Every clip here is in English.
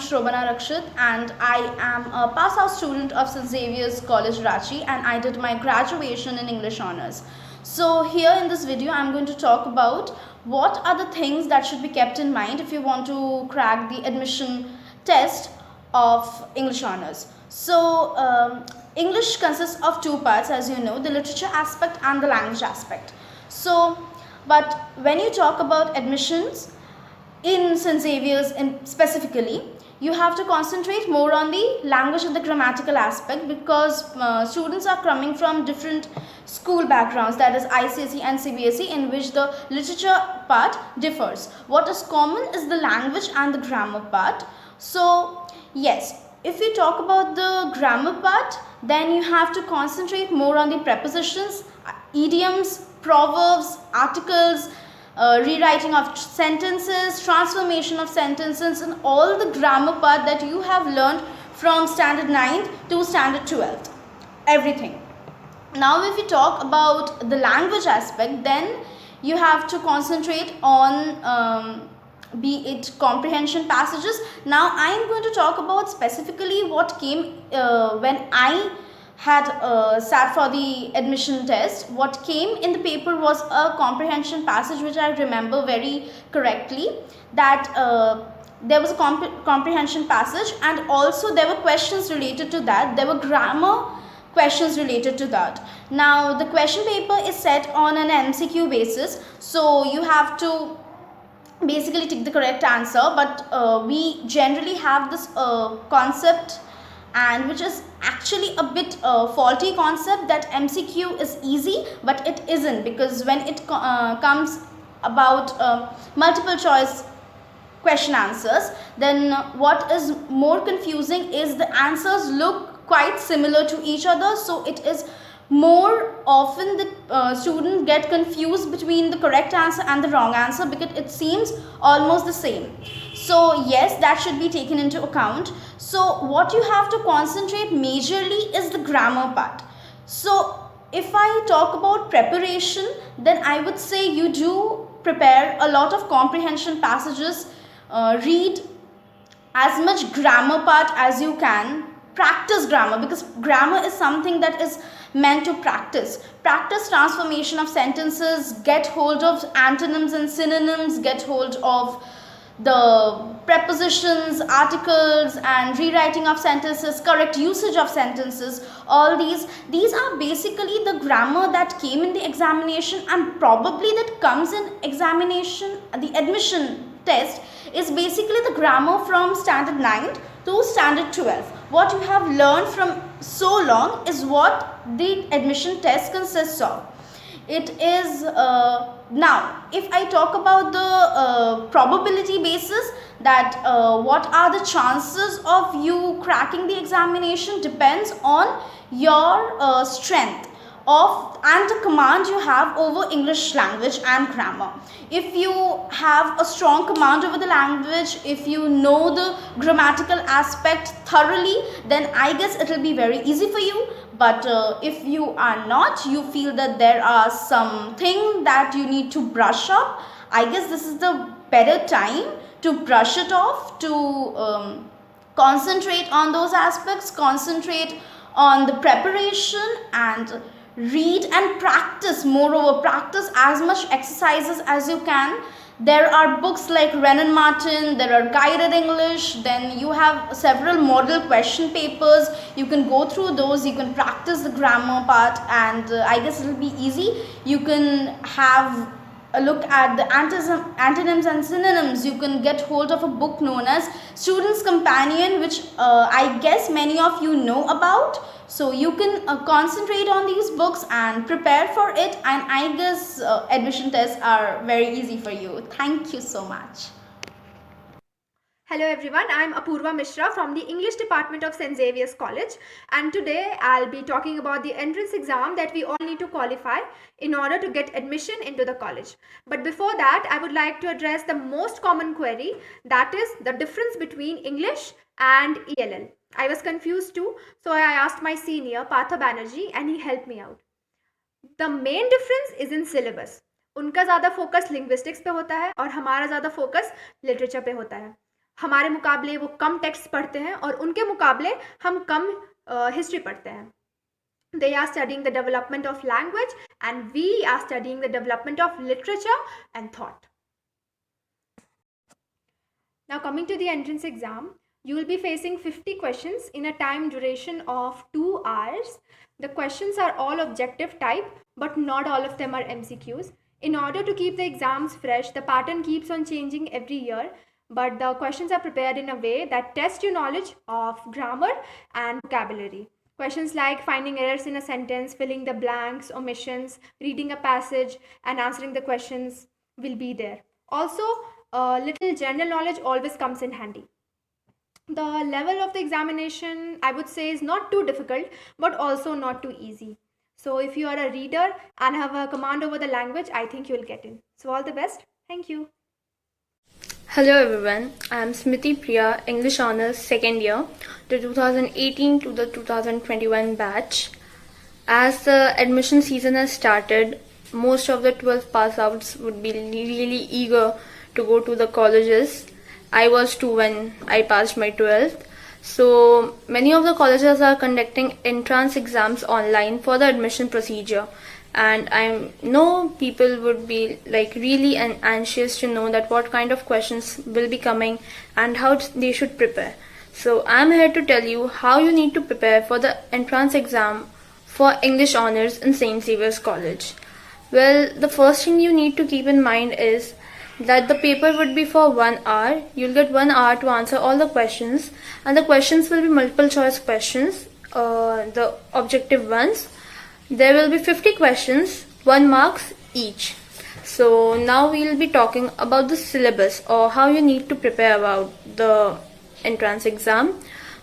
Shrobana Rakshit and I am a pass-out student of Xaviers College Ranchi and I did my graduation in English Honours. So here in this video I'm going to talk about what are the things that should be kept in mind if you want to crack the admission test of English Honours. So English consists of two parts, as you know, the literature aspect and the language aspect. So but when you talk about admissions in St. Xavier's specifically, you have to concentrate more on the language and the grammatical aspect because students are coming from different school backgrounds, that is ICSE and CBSE, in which the literature part differs. What is common is the language and the grammar part. So yes, if we talk about the grammar part, then you have to concentrate more on the prepositions, idioms, proverbs, articles, rewriting of sentences, transformation of sentences, and all the grammar part that you have learned from standard 9th to standard 12th, everything. Now if we talk about the language aspect, then you have to concentrate on be it comprehension passages. Now I am going to talk about specifically what came when I had sat for the admission test. What came in the paper was a comprehension passage which I remember very correctly, that there was a comprehension passage and also there were questions related to that. There were grammar questions related to that. Now the question paper is set on an MCQ basis, so you have to basically tick the correct answer, but we generally have this concept, and which is actually a bit faulty concept, that MCQ is easy, but it isn't, because when it comes about multiple choice question answers, then what is more confusing is the answers look quite similar to each other, so it is more often the students get confused between the correct answer and the wrong answer because it seems almost the same. So yes, that should be taken into account. So what you have to concentrate majorly is the grammar part. So if I talk about preparation, then I would say you do prepare a lot of comprehension passages, read as much grammar part as you can, practice grammar, because grammar is something that is meant to practice transformation of sentences, get hold of antonyms and synonyms, get hold of the prepositions, articles, and rewriting of sentences, correct usage of sentences. All these are basically the grammar that came in the examination, and probably that comes in examination. The admission test is basically the grammar from standard 9 to standard 12. What you have learned from so long is what the admission test consists of. It is now if I talk about the probability basis, that what are the chances of you cracking the examination depends on your strength of and the command you have over English language and grammar. If you have a strong command over the language, if you know the grammatical aspect thoroughly, then I guess it will be very easy for you. But if you are not, you feel that there are something that you need to brush up, I guess this is the better time to brush it off, to concentrate on those aspects, concentrate on the preparation, and read and practice. Moreover, practice as much exercises as you can. There are books like Wren & Martin, there are guided English, then you have several model question papers. You can go through those, you can practice the grammar part, and I guess it will be easy. You can have a look at the antonyms and synonyms. You can get hold of a book known as Student's Companion, which I guess many of you know about. So you can concentrate on these books and prepare for it, and I guess admission tests are very easy for you. Thank you so much. Hello everyone, I am Apurva Mishra from the English department of St. Xaviers College, and today I'll be talking about the entrance exam that we all need to qualify in order to get admission into the college. But before that, I would like to address the most common query, that is the difference between English and ELL. I was confused too, so I asked my senior Partha Banerjee and he helped me out. The main difference is in syllabus. उनका ज़्यादा focus linguistics पे होता है और हमारा ज़्यादा focus literature पे होता है. हमारे मुकाबले वो कम टेक्स्ट पढ़ते हैं और उनके मुकाबले हम कम हिस्ट्री पढ़ते हैं. They are studying the development of language and we are studying the development of literature and thought. Now coming to the entrance exam, you will be facing 50 questions in a time duration of 2 hours. The questions are all objective type, but not all of them are MCQs. In order to keep the exams fresh, the pattern keeps on changing every year, but the questions are prepared in a way that test your knowledge of grammar and vocabulary. Questions like finding errors in a sentence, filling the blanks, omissions, reading a passage, and answering the questions will be there. Also, little general knowledge always comes in handy. The level of the examination, I would say, is not too difficult, but also not too easy. So if you are a reader and have a command over the language, I think you will get in. So all the best. Thank you. Hello everyone, I am Smriti Priya, English Honours second year, the 2018 to the 2021 batch. As the admission season has started, most of the 12th pass outs would be really eager to go to the colleges. I was too when I passed my 12th. So many of the colleges are conducting entrance exams online for the admission procedure. And I know people would be like really anxious to know that what kind of questions will be coming and how they should prepare. So I'm here to tell you how you need to prepare for the entrance exam for English Honours in St. Xaviers College. Well, the first thing you need to keep in mind is that the paper would be for 1 hour. You'll get 1 hour to answer all the questions, and the questions will be multiple choice questions, the objective ones. There will be 50 questions, 1 marks each. So now we will be talking about the syllabus or how you need to prepare about the entrance exam.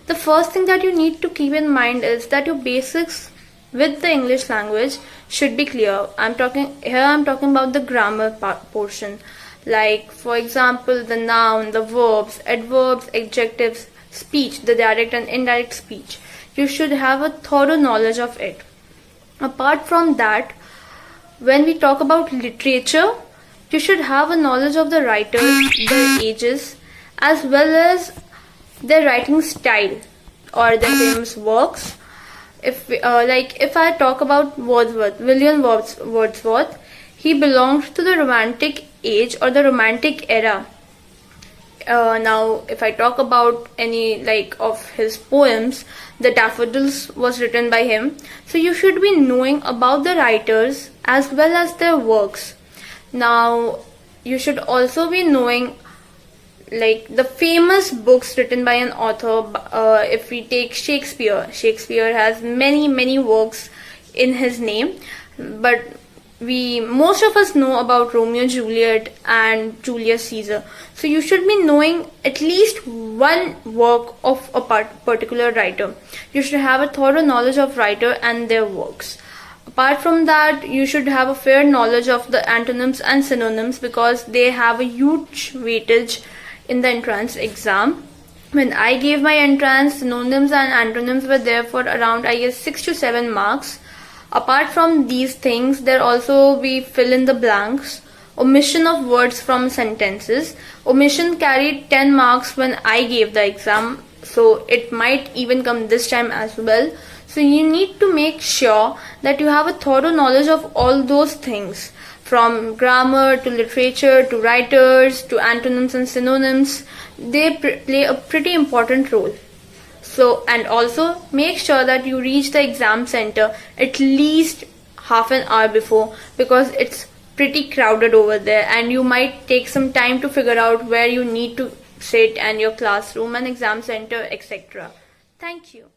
The first thing that you need to keep in mind is that your basics with the English language should be clear. I'm talking about the grammar portion. Like for example, the noun, the verbs, adverbs, adjectives, speech, the direct and indirect speech. You should have a thorough knowledge of it. Apart from that, when we talk about literature, you should have a knowledge of the writers, their ages, as well as their writing style or their famous works. If I talk about William Wordsworth, he belonged to the Romantic age or the Romantic era. Now, if I talk about any of his poems, The Daffodils was written by him. So you should be knowing about the writers as well as their works. Now, you should also be knowing the famous books written by an author. If we take Shakespeare has many works in his name, but most of us know about Romeo Juliet and Julius Caesar. So you should be knowing at least one work of a particular writer. You should have a thorough knowledge of writer and their works. Apart from that, you should have a fair knowledge of the antonyms and synonyms because they have a huge weightage in the entrance exam. When I gave my entrance, synonyms and antonyms were there for around 6 to 7 marks. Apart from these things, there also we fill in the blanks, omission of words from sentences. Omission carried 10 marks when I gave the exam, so it might even come this time as well. So you need to make sure that you have a thorough knowledge of all those things, from grammar to literature to writers to antonyms and synonyms. They play a pretty important role. So, and also make sure that you reach the exam center at least half an hour before because it's pretty crowded over there and you might take some time to figure out where you need to sit and your classroom and exam center, etc. Thank you.